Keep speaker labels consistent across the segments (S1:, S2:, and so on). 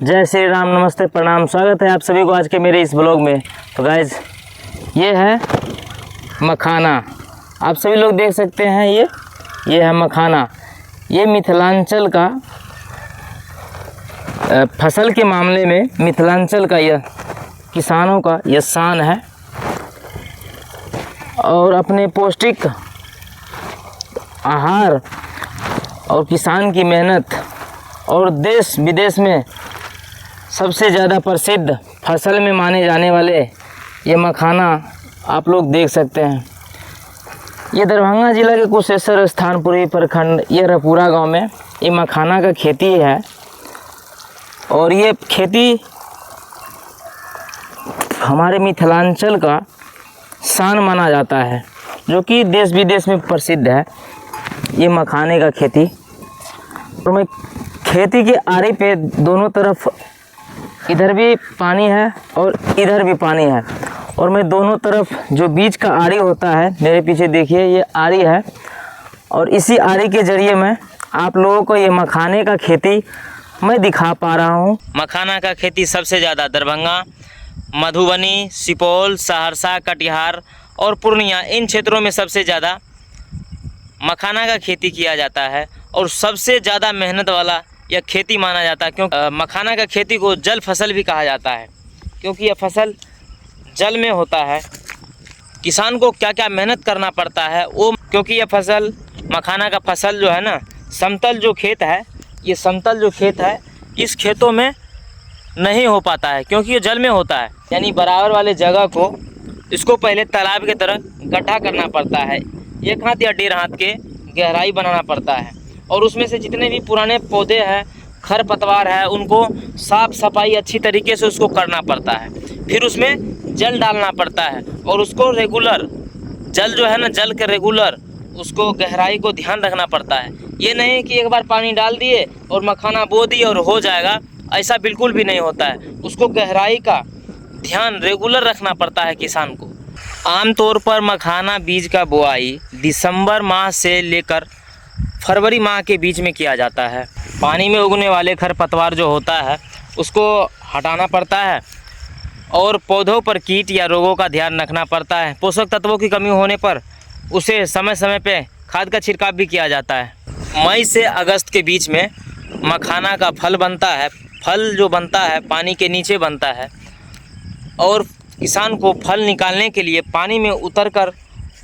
S1: जय श्री राम, नमस्ते, प्रणाम। स्वागत है आप सभी को आज के मेरे इस ब्लॉग में। तो गाइज ये है मखाना। आप सभी लोग देख सकते हैं ये है मखाना। ये मिथिलांचल का फसल के मामले में मिथिलांचल का यह किसानों का यह शान है और अपने पौष्टिक आहार और किसान की मेहनत और देश विदेश में सबसे ज़्यादा प्रसिद्ध फसल में माने जाने वाले ये मखाना आप लोग देख सकते हैं। ये दरभंगा जिला के कुशेश्वर स्थानपुरी प्रखंड ये रपुरा गांव में ये मखाना का खेती है और ये खेती हमारे मिथिलांचल का शान माना जाता है, जो कि देश विदेश में प्रसिद्ध है ये मखाने का खेती। तो मैं खेती के आरे पे दोनों तरफ इधर भी पानी है और इधर भी पानी है और मैं दोनों तरफ जो बीच का आरी होता है, मेरे पीछे देखिए ये आरी है और इसी आरी के ज़रिए मैं आप लोगों को ये मखाने का खेती मैं दिखा पा रहा हूँ। मखाना का खेती सबसे ज़्यादा दरभंगा, मधुबनी, सुपौल, सहरसा, कटिहार और पूर्णिया इन क्षेत्रों में सबसे ज़्यादा मखाना का खेती किया जाता है और सबसे ज़्यादा मेहनत वाला यह खेती माना जाता है। क्योंकि मखाना का खेती को जल फसल भी कहा जाता है, क्योंकि यह फसल जल में होता है। किसान को क्या क्या मेहनत करना पड़ता है वो, क्योंकि यह फसल मखाना का फसल जो है ना, समतल जो खेत है, ये समतल जो खेत है इस खेतों में नहीं हो पाता है क्योंकि ये जल में होता है। यानी बराबर वाले जगह को इसको पहले तालाब की तरह गड्ढा करना पड़ता है, 1 हाथ या 1.5 हाथ के गहराई बनाना पड़ता है और उसमें से जितने भी पुराने पौधे हैं, खरपतवार है, उनको साफ सफाई अच्छी तरीके से उसको करना पड़ता है। फिर उसमें जल डालना पड़ता है और उसको रेगुलर जल जो है ना, जल के रेगुलर उसको गहराई को ध्यान रखना पड़ता है। ये नहीं कि एक बार पानी डाल दिए और मखाना बो दिए और हो जाएगा, ऐसा बिल्कुल भी नहीं होता है। उसको गहराई का ध्यान रेगुलर रखना पड़ता है किसान को। आमतौर पर मखाना बीज का बुआई दिसंबर माह से लेकर फरवरी माह के बीच में किया जाता है। पानी में उगने वाले खरपतवार जो होता है उसको हटाना पड़ता है और पौधों पर कीट या रोगों का ध्यान रखना पड़ता है। पोषक तत्वों की कमी होने पर उसे समय समय पे खाद का छिड़काव भी किया जाता है। मई से अगस्त के बीच में मखाना का फल बनता है। फल जो बनता है पानी के नीचे बनता है और किसान को फल निकालने के लिए पानी में उतरकर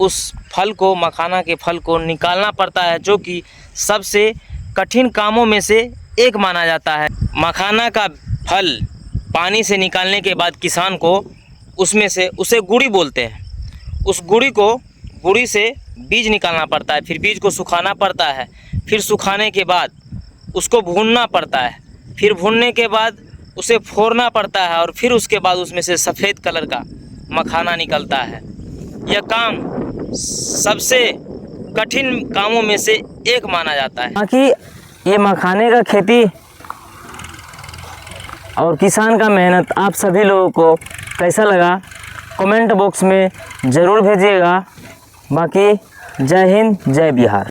S1: उस फल को, मखाना के फल को निकालना पड़ता है, जो कि सबसे कठिन कामों में से एक माना जाता है। मखाना का फल पानी से निकालने के बाद किसान को उसमें से उसे गुड़ी बोलते हैं, उस गुड़ी से बीज निकालना पड़ता है। फिर बीज को सुखाना पड़ता है, फिर सुखाने के बाद उसको भूनना पड़ता है, फिर भूनने के बाद उसे फोड़ना पड़ता है और फिर उसके बाद उसमें से सफ़ेद कलर का मखाना निकलता है। यह काम सबसे कठिन कामों में से एक माना जाता है। बाकी ये मखाने का खेती और किसान का मेहनत आप सभी लोगों को कैसा लगा कमेंट बॉक्स में ज़रूर भेजिएगा। बाकी जय हिंद, जय बिहार।